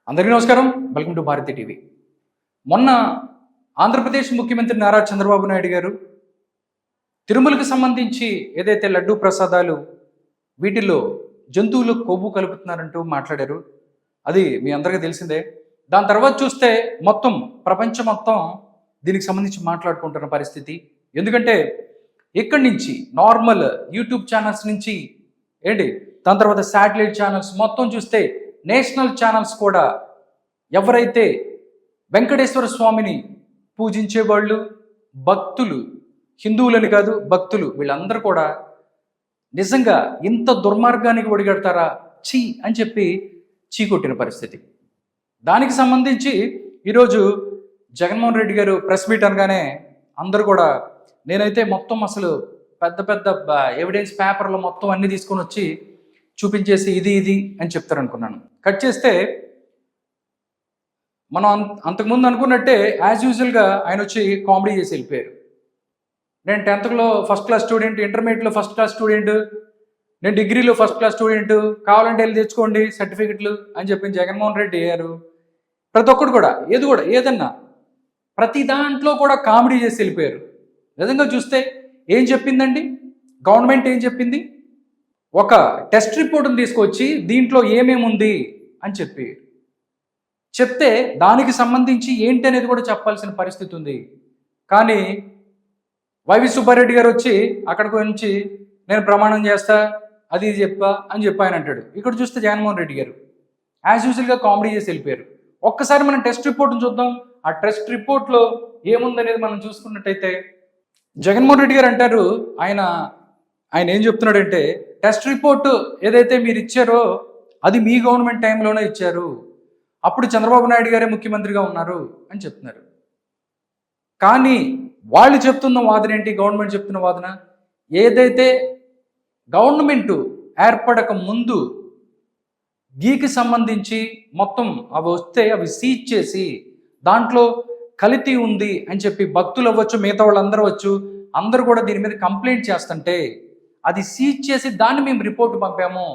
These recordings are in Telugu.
అందరికీ నమస్కారం. Welcome to Bharati TV. మొన్న ఆంధ్రప్రదేశ్ ముఖ్యమంత్రి నారా చంద్రబాబు నాయుడు గారు తిరుమలకు సంబంధించి ఏదైతే లడ్డూ ప్రసాదాలు వీటిల్లో జంతువులు కొవ్వు కలుపుతున్నారంటూ మాట్లాడారు. అది మీ అందరికీ తెలిసిందే. దాని తర్వాత చూస్తే మొత్తం ప్రపంచం మొత్తం దీనికి సంబంధించి మాట్లాడుకుంటున్న పరిస్థితి. ఎందుకంటే ఇక్కడి నుంచి నార్మల్ యూట్యూబ్ ఛానల్స్ నుంచి దాని తర్వాత శాటిలైట్ ఛానల్స్ మొత్తం చూస్తే నేషనల్ ఛానల్స్ కూడా ఎవరైతే వెంకటేశ్వర స్వామిని పూజించే వాళ్ళు, భక్తులు, హిందువులని కాదు భక్తులు, వీళ్ళందరూ కూడా నిజంగా ఇంత దుర్మార్గానికి ఒడిగడతారా చీ అని చెప్పి చీకొట్టిన పరిస్థితి. దానికి సంబంధించి ఈరోజు జగన్మోహన్ రెడ్డి గారు ప్రెస్ మీట్ అనగానే అందరూ కూడా నేనైతే మొత్తం అసలు పెద్ద పెద్ద ఎవిడెన్స్ పేపర్లు మొత్తం అన్ని తీసుకొని వచ్చి చూపించేసి ఇది అని చెప్తారనుకున్నాను. కట్ చేస్తే మనం అంతకుముందు అనుకున్నట్టే యాజ్ యూజువల్గా ఆయన వచ్చి కామెడీ చేసి వెళ్ళిపోయారు. నేను 10th ఫస్ట్ క్లాస్ స్టూడెంట్, ఇంటర్మీడియట్లో ఫస్ట్ క్లాస్ స్టూడెంట్, నేను డిగ్రీలో ఫస్ట్ క్లాస్ స్టూడెంట్, కావాలంటే వెళ్ళి తెచ్చుకోండి సర్టిఫికెట్లు అని చెప్పి జగన్మోహన్ రెడ్డి అయ్యారు. ప్రతి ఒక్కరు కూడా ఏదన్నా ప్రతి దాంట్లో కూడా కామెడీ చేసి వెళ్ళిపోయారు. నిజంగా చూస్తే ఏం చెప్పిందండి గవర్నమెంట్? ఏం చెప్పింది? ఒక టెస్ట్ రిపోర్ట్ని తీసుకొచ్చి దీంట్లో ఏమేమి ఉంది అని చెప్తే దానికి సంబంధించి ఏంటి అనేది కూడా చెప్పాల్సిన పరిస్థితి ఉంది. కానీ వైవి సుబ్బారెడ్డి గారు వచ్చి అక్కడికి వచ్చి నేను ప్రమాణం చేస్తా అది చెప్పా అని చెప్పి ఆయన అంటాడు. ఇక్కడ చూస్తే జగన్మోహన్ రెడ్డి గారు యాజ్ యూజువల్గా కామెడీ చేసి వెళ్ళిపోయారు. ఒక్కసారి మనం టెస్ట్ రిపోర్ట్ని చూద్దాం. ఆ టెస్ట్ రిపోర్ట్లో ఏముందనేది మనం చూసుకున్నట్టయితే జగన్మోహన్ రెడ్డి గారు అంటారు, ఆయన ఏం చెప్తున్నాడంటే టెస్ట్ రిపోర్టు ఏదైతే మీరు ఇచ్చారో అది మీ గవర్నమెంట్ టైంలోనే ఇచ్చారు, అప్పుడు చంద్రబాబు నాయుడు గారే ముఖ్యమంత్రిగా ఉన్నారు అని చెప్తున్నారు. కానీ వాళ్ళు చెప్తున్న వాదన ఏంటి? గవర్నమెంట్ చెప్తున్న వాదన ఏదైతే గవర్నమెంట్ ఏర్పడక ముందు గీకి సంబంధించి మొత్తం అవి వస్తే అవి సీజ్ చేసి దాంట్లో కల్తీ ఉంది అని చెప్పి భక్తులు అవ్వచ్చు, మిగతా వాళ్ళందరూ అవ్వచ్చు, అందరూ కూడా దీని మీద కంప్లైంట్ చేస్తుంటే అది సీజ్ చేసి దాన్ని మేము రిపోర్ట్ పంపాము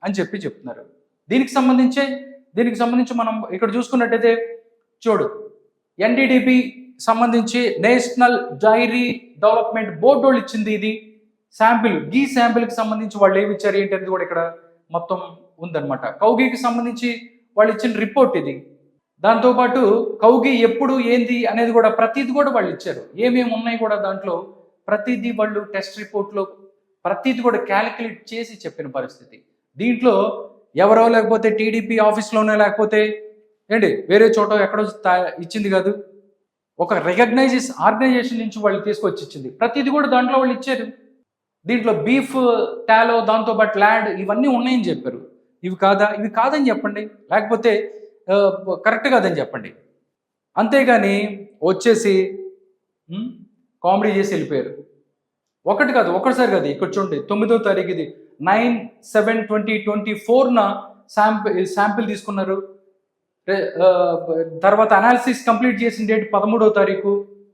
అని చెప్తున్నారు. దీనికి సంబంధించి మనం ఇక్కడ చూసుకున్నట్టయితే చూడు, ఎన్డీడీబీ సంబంధించి నేషనల్ డైరీ డెవలప్మెంట్ బోర్డు వాళ్ళు ఇచ్చింది ఇది శాంపిల్. ఈ శాంపిల్కి సంబంధించి వాళ్ళు ఏమి ఇచ్చారు ఏంటి అనేది కూడా ఇక్కడ మొత్తం ఉందన్నమాట. కౌగికి సంబంధించి వాళ్ళు ఇచ్చిన రిపోర్ట్ ఇది. దాంతోపాటు కౌగి ఎప్పుడు ఏంది అనేది కూడా ప్రతిదీ కూడా వాళ్ళు ఇచ్చారు. ఏమేమి ఉన్నాయి కూడా దాంట్లో ప్రతిదీ వాళ్ళు టెస్ట్ రిపోర్ట్లో ప్రతిదీ కూడా క్యాలిక్యులేట్ చేసి చెప్పిన పరిస్థితి. దీంట్లో ఎవరో లేకపోతే టీడీపీ ఆఫీస్లోనే లేకపోతే వేరే చోట ఎక్కడో ఇచ్చింది కాదు, ఒక రికగ్నైజ్ ఆర్గనైజేషన్ నుంచి వాళ్ళు తీసుకొచ్చి ఇచ్చింది. ప్రతిదీ కూడా దాంట్లో వాళ్ళు ఇచ్చారు. దీంట్లో బీఫ్, టాలో, దాంతోపాటు ల్యాడ్ ఇవన్నీ ఉన్నాయని చెప్పారు. ఇవి కాదని చెప్పండి, లేకపోతే కరెక్ట్ కాదని చెప్పండి. అంతేగాని వచ్చేసి కామెడీ చేసి వెళ్ళిపోయారు. ఒకటిసారి కాదు. ఇక్కడ చూడండి 9వ తారీఖు ఇది 9/7/2024 శాంపిల్ తీసుకున్నారు. తర్వాత అనాలిసిస్ కంప్లీట్ చేసిన డేట్ 13వ తారీఖు.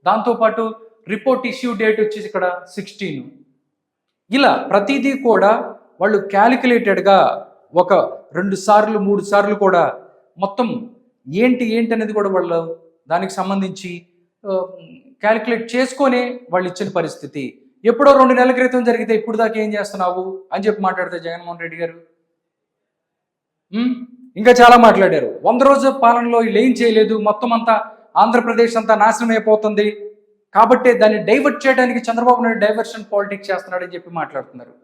దాంతోపాటు రిపోర్ట్ ఇష్యూ డేట్ వచ్చేసి ఇక్కడ 16. ఇలా ప్రతిదీ కూడా వాళ్ళు క్యాలిక్యులేటెడ్గా ఒక 2 సార్లు 3 సార్లు కూడా మొత్తం ఏంటి అనేది కూడా వాళ్ళు దానికి సంబంధించి క్యాలిక్యులేట్ చేసుకొని వాళ్ళు ఇచ్చిన పరిస్థితి. ఎప్పుడో 2 నెలల క్రితం జరిగితే ఇప్పుడు దాకా ఏం చేస్తున్నావు అని చెప్పి మాట్లాడితే జగన్మోహన్ రెడ్డి గారు ఇంకా చాలా మాట్లాడారు. 100 రోజుల పాలనలో వీళ్ళు ఏం చేయలేదు, మొత్తం అంతా ఆంధ్రప్రదేశ్ అంతా నాశనం అయిపోతుంది కాబట్టి దాన్ని డైవర్ట్ చేయడానికి చంద్రబాబు నాయుడు డైవర్షన్ పాలిటిక్స్ చేస్తున్నాడని చెప్పి మాట్లాడుతున్నారు.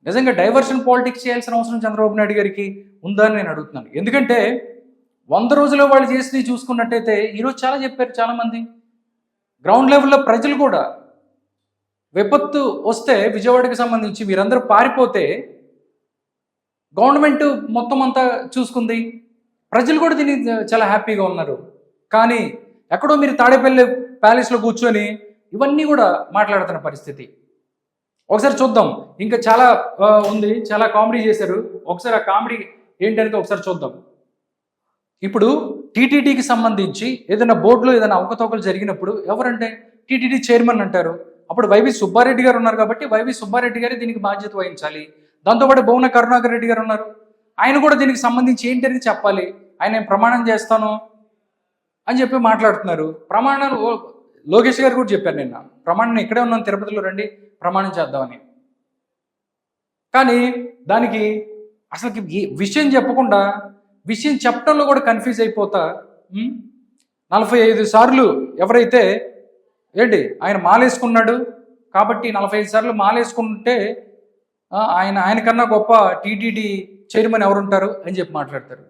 నిజంగా డైవర్షన్ పాలిటిక్స్ చేయాల్సిన అవసరం చంద్రబాబు నాయుడు గారికి ఉందా అని నేను అడుగుతున్నాను. ఎందుకంటే 100 రోజుల్లో వాళ్ళు చేసి చూసుకున్నట్టయితే ఈరోజు చాలా చెప్పారు చాలామంది. గ్రౌండ్ లెవెల్లో ప్రజలు కూడా విపత్తు వస్తే విజయవాడకి సంబంధించి మీరందరూ పారిపోతే గవర్నమెంట్ మొత్తం అంతా చూసుకుంది, ప్రజలు కూడా దీన్ని చాలా హ్యాపీగా ఉన్నారు. కానీ ఎక్కడో మీరు తాడేపల్లి ప్యాలెస్లో కూర్చొని ఇవన్నీ కూడా మాట్లాడుతున్న పరిస్థితి. ఒకసారి చూద్దాం, ఇంకా చాలా ఉంది, చాలా కామెడీ చేశారు. ఒకసారి ఆ కామెడీ ఏంటనేది ఒకసారి చూద్దాం. ఇప్పుడు టీటీడీకి సంబంధించి ఏదైనా బోర్డులో ఏదైనా అవకతవకలు జరిగినప్పుడు ఎవరంటే టీటీడీ చైర్మన్ అంటారు. అప్పుడు వైవి సుబ్బారెడ్డి గారు ఉన్నారు కాబట్టి వైవి సుబ్బారెడ్డి గారే దీనికి బాధ్యత వహించాలి. దాంతోపాటు భువన కరుణాకర్ రెడ్డి గారు ఉన్నారు, ఆయన కూడా దీనికి సంబంధించి ఏంటి అనేది చెప్పాలి. ఆయన ప్రమాణం చేస్తాను అని చెప్పి మాట్లాడుతున్నారు. ప్రమాణం లోకేష్ గారు కూడా చెప్పారు నిన్న, ప్రమాణం ఇక్కడే ఉన్నాను తిరుపతిలో రండి ప్రమాణం చేద్దామని. కానీ దానికి అసలు విషయం చెప్పకుండా విషయం చెప్పడంలో కూడా కన్ఫ్యూజ్ అయిపోతా 45 సార్లు ఎవరైతే ఏంటి ఆయన మాలేసుకున్నాడు కాబట్టి 45 సార్లు మాలేసుకుంటే ఆయనకన్నా గొప్ప టీటీడీ చైర్మన్ ఎవరుంటారు అని చెప్పి మాట్లాడతారు.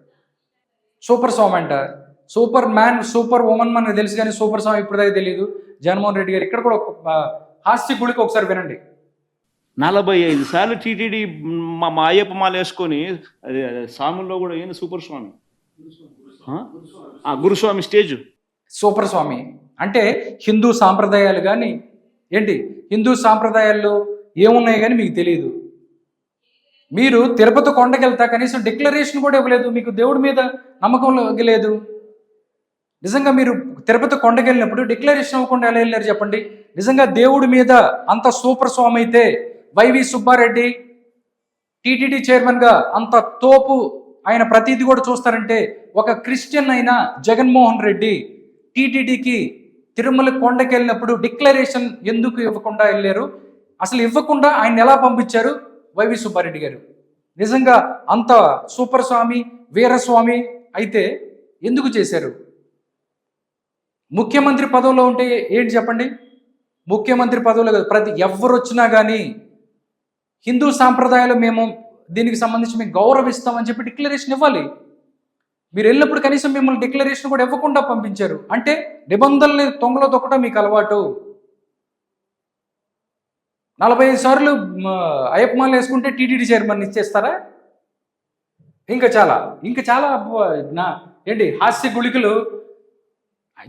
సూపర్ స్వామి అంట, సూపర్ మ్యాన్ సూపర్ ఉమెన్ మనకు తెలుసు కానీ సూపర్ స్వామి ఇప్పటిదాకా తెలియదు. జగన్మోహన్ రెడ్డి గారు ఇక్కడ కూడా ఒక హాస్య గుళిక ఒకసారి వినండి. 45 సార్లు టీటీడీ మా అయ్యప్ప మాల వేసుకొని అదే స్వాముల్లో కూడా ఏంది సూపర్ స్వామి, గురుస్వామి స్టేజ్ సూపర్ స్వామి అంటే హిందూ సాంప్రదాయాలు కానీ ఏంటి హిందూ సాంప్రదాయాల్లో ఏమున్నాయి కానీ మీకు తెలియదు. మీరు తిరుపతి కొండకి వెళ్తా కనీసం డిక్లరేషన్ కూడా ఇవ్వలేదు, మీకు దేవుడి మీద నమ్మకం లేదు. నిజంగా మీరు తిరుపతి కొండకి వెళ్ళినప్పుడు డిక్లరేషన్ ఇవ్వకుండా ఎలా వెళ్ళారు చెప్పండి? నిజంగా దేవుడి మీద అంత సూపర్ స్వామి అయితే వైవి సుబ్బారెడ్డి టీటీడీ చైర్మన్గా అంత తోపు ఆయన ప్రతిదీ కూడా చూస్తారంటే ఒక క్రిస్టియన్ అయిన జగన్మోహన్ రెడ్డి టీటీడీకి తిరుమల కొండకి వెళ్ళినప్పుడు డిక్లరేషన్ ఎందుకు ఇవ్వకుండా వెళ్ళారు? అసలు ఇవ్వకుండా ఆయన ఎలా పంపించారు వైవి సుబ్బారెడ్డి గారు? నిజంగా అంత సూపర్ స్వామి వీరస్వామి అయితే ఎందుకు చేశారు? ముఖ్యమంత్రి పదవిలో ఉంటే ఏంటి చెప్పండి? ముఖ్యమంత్రి పదవిలో ప్రతి ఎవరు వచ్చినా కానీ హిందూ సాంప్రదాయాలు మేము దీనికి సంబంధించి మేము గౌరవిస్తామని చెప్పి డిక్లరేషన్ ఇవ్వాలి. మీరు వెళ్ళినప్పుడు కనీసం మిమ్మల్ని డిక్లరేషన్ కూడా ఇవ్వకుండా పంపించారు అంటే నిబంధనల్ని తొంగలో తొక్కడం మీకు అలవాటు. 45 సార్లు అయ్యప్ప మాల వేసుకుంటే టీటీడీ చైర్మన్ ఇచ్చేస్తారా? ఇంకా చాలా ఏంటి హాస్య గుళికలు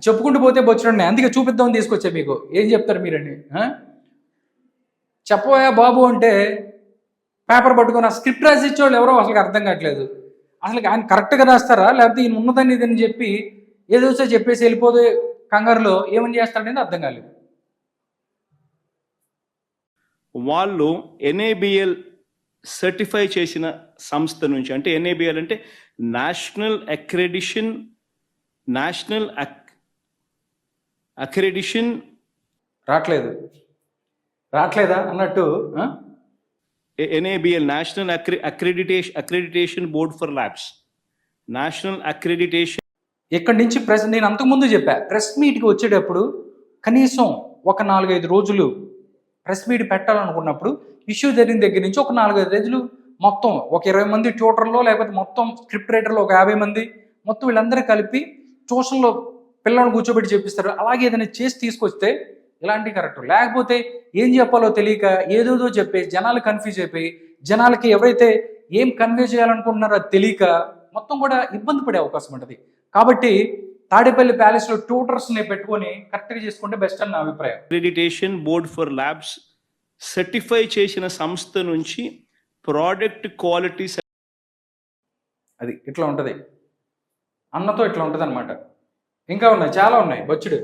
చెప్పుకుంటూ పోతే బొచ్చుడండి. అందుకే చూపిద్దామని తీసుకొచ్చా మీకు. ఏం చెప్తారు మీరండి? చెప్పబోయా బాబు అంటే పేపర్ పట్టుకొని ఆ స్క్రిప్ట్ రాసి ఇచ్చేవాళ్ళు ఎవరో అసలు అర్థం కావట్లేదు. అసలు ఆయన కరెక్ట్గా రాస్తారా లేకపోతే ఈయన ఉన్నదాన్ని ఇదని చెప్పి ఏదో చెప్పేసి వెళ్ళిపోతే కంగారులో ఏమని చేస్తాడనేది అర్థం కాలేదు. వాళ్ళు ఎన్ఏబిఎల్ సర్టిఫై చేసిన సంస్థ నుంచి, అంటే ఎన్ఏబిఎల్ అంటే నేషనల్ అక్రెడిషన్ రావట్లేదా అన్నట్టు NABL national accreditation board for labs, national accreditation. ఇక్కడి నుంచి నేను అంతకుముందు చెప్పా, ప్రెస్ మీట్కి వచ్చేటప్పుడు కనీసం ఒక 4-5 రోజులు ప్రెస్ మీట్ పెట్టాలనుకున్నప్పుడు ఇష్యూ జరిగిన దగ్గర నుంచి ఒక 4-5 రోజులు మొత్తం ఒక 20 మంది ట్యూటర్లో లేకపోతే మొత్తం స్క్రిప్ట్ రైటర్లో ఒక 50 మంది మొత్తం వీళ్ళందరూ కలిపి ట్యూషన్లో పిల్లల్ని కూర్చోబెట్టి చెప్పిస్తారు. అలాగే ఏదైనా చేసి తీసుకొస్తే ఇలాంటివి కరెక్ట్. లేకపోతే ఏం చెప్పాలో తెలియక ఏదోదో చెప్పేసి జనాలు కన్ఫ్యూజ్ అయిపోయి జనాలకి ఎవరైతే ఏం కన్వే చేయాలనుకుంటున్నారో అది తెలియక మొత్తం కూడా ఇబ్బంది పడే అవకాశం ఉంటుంది. కాబట్టి తాడేపల్లి ప్యాలెస్లో ట్యూటర్స్ని పెట్టుకొని కరెక్ట్గా చేసుకుంటే బెస్ట్ అని నా అభిప్రాయం. Accreditation board for labs certify చేసిన సంస్థ నుంచి ప్రోడక్ట్ క్వాలిటీ అది ఇట్లా ఉంటుంది, అన్నతో ఇట్లా ఉంటుంది అనమాట. ఇంకా ఉన్నాయి, చాలా ఉన్నాయి బొచ్చుడు.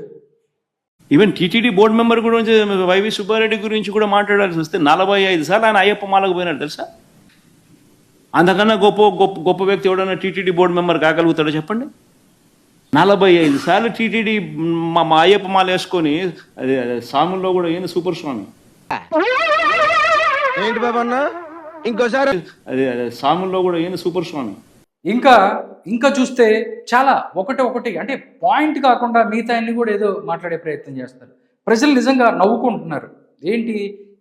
ఈవెన్ టీటీడీ బోర్డు మెంబర్ గురించి వైవి సుబ్బారెడ్డి గురించి కూడా మాట్లాడాల్సి వస్తే 45 సార్లు ఆయన అయ్యప్ప మాలకు పోయినాడు తెలుసా? అంతకన్నా గొప్ప వ్యక్తి ఎవడన్నా టీటీడీ బోర్డు మెంబర్ కాగలుగుతాడో చెప్పండి? 45 సార్లు టీటీడీ మా అయ్యప్ప మాల వేసుకొని అదే స్వాముల్లో కూడా ఏంది సూపర్ స్వామి, ఏంటి బాబన్న ఇంకోసారి అదే స్వాముల్లో కూడా ఏంది సూపర్ స్వామి. ఇంకా చూస్తే చాలా ఒకటి అంటే పాయింట్ కాకుండా మిగతా అన్ని కూడా ఏదో మాట్లాడే ప్రయత్నం చేస్తారు. ప్రజలు నిజంగా నవ్వుకుంటున్నారు.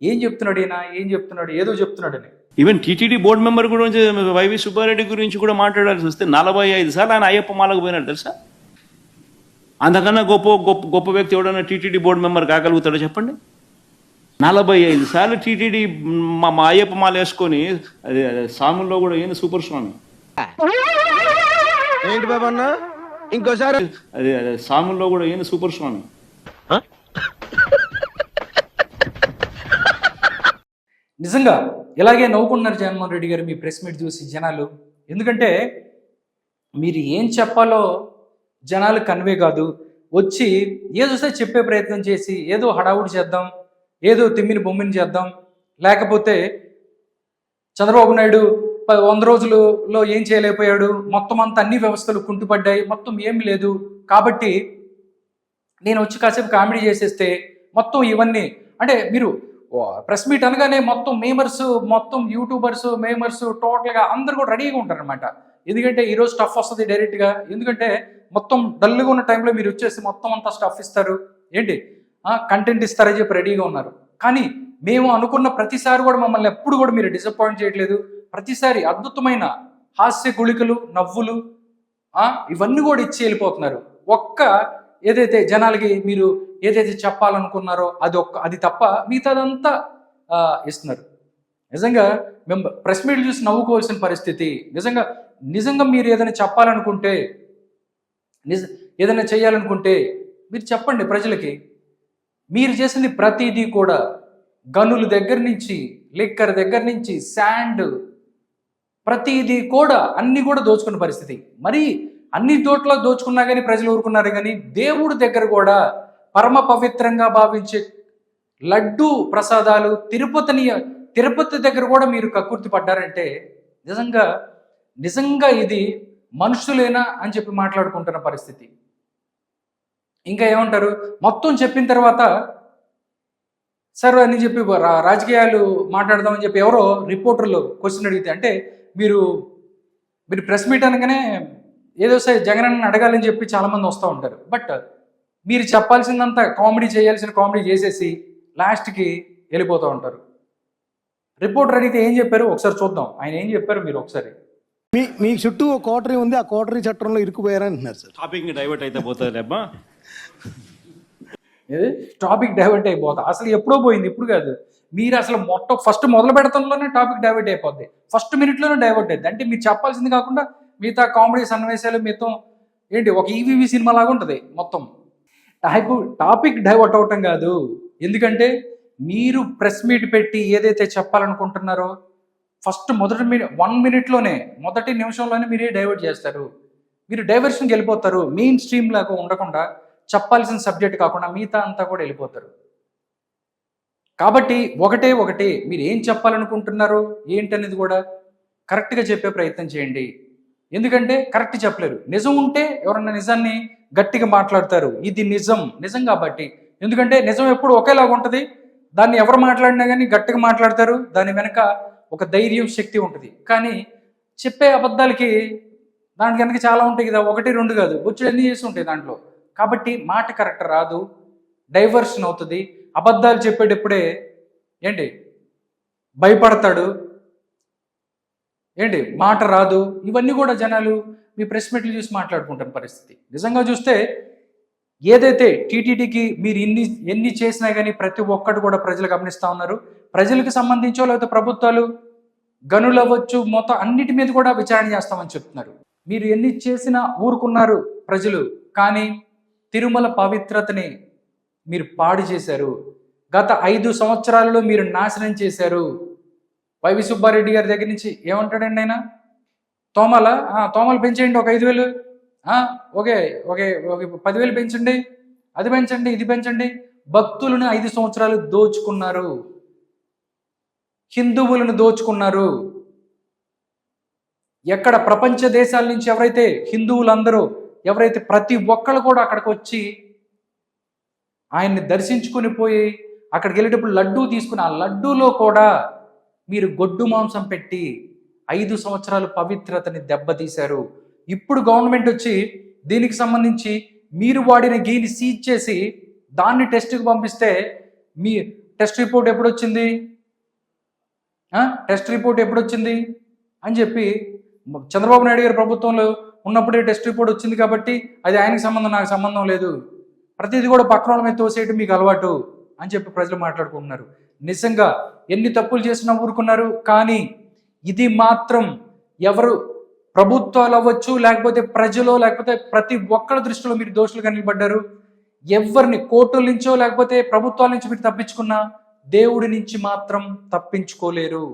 ఏం చెప్తున్నాడు ఈయన, ఏదో చెప్తున్నాడని. ఈవెన్ టీటీడీ బోర్డు మెంబర్ గురించి వైవి సుబ్బారెడ్డి గురించి కూడా మాట్లాడాల్సి వస్తే 45 సార్లు ఆయన అయ్యప్ప మాలకు పోయినాడు తెలుసా? అంతకన్నా గొప్ప వ్యక్తి ఎవడన్నా టీటీడీ బోర్డు మెంబర్ కాగలుగుతాడో చెప్పండి? 45 సార్లు టీటీడీ మా అయ్యప్ప మాల వేసుకొని అదే స్వాముల్లో కూడా ఏంది సూపర్ స్వామి, ఏంటి బాబన్న ఇంకోసారి అదే స్వాముల్లో కూడా ఏంది సూపర్ స్వామి. నిజంగా ఇలాగే నవ్వుకుంటున్నారు జగన్మోహన్ రెడ్డి గారు మీ ప్రెస్ మీట్ చూసి జనాలు. ఎందుకంటే మీరు ఏం చెప్పాలో జనాలు కన్వే కాదు, వచ్చి ఏదో చెప్పే ప్రయత్నం చేసి ఏదో హడావుడి చేద్దాం, ఏదో తిమ్మిని బొమ్మిని చేద్దాం, లేకపోతే చంద్రబాబు నాయుడు 100 రోజులలో ఏం చేయలేకపోయాడు, మొత్తం అంతా అన్ని వ్యవస్థలు కుంటుపడ్డాయి, మొత్తం ఏమి లేదు, కాబట్టి నేను వచ్చి కాసేపు కామెడీ చేసేస్తే మొత్తం ఇవన్నీ అంటే మీరు ప్రెస్ మీట్ అనగానే మొత్తం మేమర్స్, మొత్తం యూట్యూబర్స్, మేమర్స్ టోటల్గా అందరు కూడా రెడీగా ఉంటారు అనమాట. ఎందుకంటే ఈరోజు స్టఫ్ వస్తుంది డైరెక్ట్గా, ఎందుకంటే మొత్తం డల్గా ఉన్న టైంలో మీరు వచ్చేసి మొత్తం అంతా స్టఫ్ ఇస్తారు, ఏంటి కంటెంట్ ఇస్తారని చెప్పి రెడీగా ఉన్నారు. కానీ మేము అనుకున్న ప్రతిసారి కూడా మమ్మల్ని ఎప్పుడు కూడా మీరు డిసప్పాయింట్ చేయట్లేదు. ప్రతిసారి అద్భుతమైన హాస్య గుళికలు, నవ్వులు ఇవన్నీ కూడా ఇచ్చి వెళ్ళిపోతున్నారు. ఒక్క ఏదైతే జనాలకి మీరు ఏదైతే చెప్పాలనుకున్నారో అది తప్ప మిగతాదంతా ఇస్తున్నారు. నిజంగా మేము ప్రెస్ మీట్లు చూసి నవ్వుకోవాల్సిన పరిస్థితి. నిజంగా మీరు ఏదైనా చెప్పాలనుకుంటే, ఏదైనా చేయాలనుకుంటే మీరు చెప్పండి ప్రజలకి. మీరు చేసింది ప్రతిదీ కూడా గనుల దగ్గర నుంచి, లిక్కర్ దగ్గర నుంచి, శాండ్, ప్రతిదీ కూడా అన్ని కూడా దోచుకున్న పరిస్థితి. మరి అన్ని చోట్ల దోచుకున్నా కానీ ప్రజలు ఊరుకున్నారు. కానీ దేవుడి దగ్గర కూడా పరమ పవిత్రంగా భావించే లడ్డు ప్రసాదాలు తిరుపతి దగ్గర కూడా మీరు కక్కుర్తి పడ్డారంటే నిజంగా ఇది మనుషులేనా అని చెప్పి మాట్లాడుకుంటున్న పరిస్థితి. ఇంకా ఏమంటారు, మొత్తం చెప్పిన తర్వాత సార్ అని చెప్పి రాజకీయాలు మాట్లాడదామని చెప్పి ఎవరో రిపోర్టర్లు క్వశ్చన్ అడిగితే, అంటే మీరు ప్రెస్ మీట్ అనగానే ఏదో సరే జగన్ అడగాలని చెప్పి చాలామంది వస్తూ ఉంటారు. బట్ మీరు చెప్పాల్సిందంతా కామెడీ చేయాల్సిన కామెడీ చేసేసి లాస్ట్కి వెళ్ళిపోతూ ఉంటారు. రిపోర్టర్ అడిగితే ఏం చెప్పారు ఒకసారి చూద్దాం. ఆయన ఏం చెప్పారు మీరు ఒకసారి. మీ చుట్టూ ఒక కోటరీ ఉంది, ఆ కోటరీ చట్టంలో ఇరుక్కుపోయారని అంటున్నారు సార్. టాపిక్ డైవర్ట్ అయితే పోతుంది అబ్బా. టాపిక్ డైవర్ట్ అయిపోతుంది. అసలు ఎప్పుడో పోయింది, ఇప్పుడు కాదు. మీరు అసలు ఫస్ట్ మొదలు పెడతంలోనే టాపిక్ డైవర్ట్ అయిపోద్ది, ఫస్ట్ మినిట్లోనే డైవర్ట్ అయింది. అంటే మీరు చెప్పాల్సింది కాకుండా మిగతా కామెడీ సన్నివేశాలు మొత్తం ఏంటి ఒక ఈవీవీ సినిమా లాగా ఉంటుంది మొత్తం. టాపిక్ డైవర్ట్ అవటం కాదు. ఎందుకంటే మీరు ప్రెస్ మీట్ పెట్టి ఏదైతే చెప్పాలనుకుంటున్నారో ఫస్ట్ మొదటి 1 మినిట్లోనే, మొదటి నిమిషంలోనే మీరే డైవర్ట్ చేస్తారు. మీరు డైవర్షన్కి వెళ్ళిపోతారు. మెయిన్ స్ట్రీమ్ లాగా ఉండకుండా, చెప్పాల్సిన సబ్జెక్ట్ కాకుండా మిగతా అంతా కూడా వెళ్ళిపోతారు. కాబట్టి ఒకటే మీరు ఏం చెప్పాలనుకుంటున్నారో ఏంటనేది కూడా కరెక్ట్గా చెప్పే ప్రయత్నం చేయండి. ఎందుకంటే కరెక్ట్ చెప్పలేరు. నిజం ఉంటే ఎవరన్నా నిజాన్ని గట్టిగా మాట్లాడతారు, ఇది నిజం కాబట్టి. ఎందుకంటే నిజం ఎప్పుడు ఒకేలాగా ఉంటుంది. దాన్ని ఎవరు మాట్లాడినా కానీ గట్టిగా మాట్లాడతారు. దాని వెనక ఒక ధైర్యం, శక్తి ఉంటుంది. కానీ చెప్పే అబద్ధాలకి దానికి వెనక చాలా ఉంటాయి కదా, 1, 2 కాదు, బొచ్చుడు అన్నీ చేసి ఉంటాయి దాంట్లో. కాబట్టి మాట కరెక్ట్ రాదు, డైవర్షన్ అవుతుంది. అబద్ధాలు చెప్పేటప్పుడే ఏంటి భయపడతాడు, ఏంటి మాట రాదు. ఇవన్నీ కూడా జనాలు మీ ప్రెస్ మీట్లు చూసి మాట్లాడుకుంటున్న పరిస్థితి. నిజంగా చూస్తే ఏదైతే టీటీడీకి మీరు ఎన్ని చేసినా కానీ ప్రతి ఒక్కటి కూడా ప్రజలు గమనిస్తూ ఉన్నారు. ప్రజలకు సంబంధించో లేకపోతే ప్రభుత్వాలు గనులు అవ్వచ్చు, మొత్తం అన్నిటి మీద కూడా విచారణ చేస్తామని చెప్తున్నారు. మీరు ఎన్ని చేసినా ఊరుకున్నారు ప్రజలు. కానీ తిరుమల పవిత్రతని మీరు పాడు చేశారు. గత 5 సంవత్సరాలలో మీరు నాశనం చేశారు. వైవి సుబ్బారెడ్డి గారి దగ్గర నుంచి ఏమంటాడండి ఆయన, తోమలు పెంచేయండి, ఒక 5,000, ఓకే 10,000 పెంచండి, అది పెంచండి, ఇది పెంచండి. భక్తులను 5 సంవత్సరాలు దోచుకున్నారు, హిందువులను దోచుకున్నారు. ఎక్కడ ప్రపంచ దేశాల నుంచి ఎవరైతే హిందువులందరూ ఎవరైతే ప్రతి ఒక్కళ్ళు కూడా అక్కడికి వచ్చి ఆయన్ని దర్శించుకుని పోయి అక్కడికి వెళ్ళేటప్పుడు లడ్డూ తీసుకుని ఆ లడ్డూలో కూడా మీరు గొడ్డు మాంసం పెట్టి 5 సంవత్సరాలు పవిత్రతని దెబ్బతీశారు. ఇప్పుడు గవర్నమెంట్ వచ్చి దీనికి సంబంధించి మీరు వాడిన గీని సీజ్ చేసి దాన్ని టెస్ట్కి పంపిస్తే మీ టెస్ట్ రిపోర్ట్ ఎప్పుడు వచ్చింది అని చెప్పి చంద్రబాబు నాయుడు గారి ప్రభుత్వంలో ఉన్నప్పుడే టెస్ట్ రిపోర్ట్ వచ్చింది కాబట్టి అది ఆయనకి సంబంధం, నాకు సంబంధం లేదు, ప్రతిదీ కూడా పక్కన వాళ్ళ మీద తోసేయటం మీకు అలవాటు అని చెప్పి ప్రజలు మాట్లాడుకుంటున్నారు. నిజంగా ఎన్ని తప్పులు చేసినా ఊరుకున్నారు. కానీ ఇది మాత్రం ఎవరు ప్రభుత్వాలు అవ్వచ్చు, లేకపోతే ప్రజలు, లేకపోతే ప్రతి ఒక్కరి దృష్టిలో మీరు దోషులుగా నిలబడ్డారు. ఎవరిని కోర్టుల నుంచో లేకపోతే ప్రభుత్వాల నుంచి మీరు తప్పించుకున్నా దేవుడి నుంచి మాత్రం తప్పించుకోలేరు.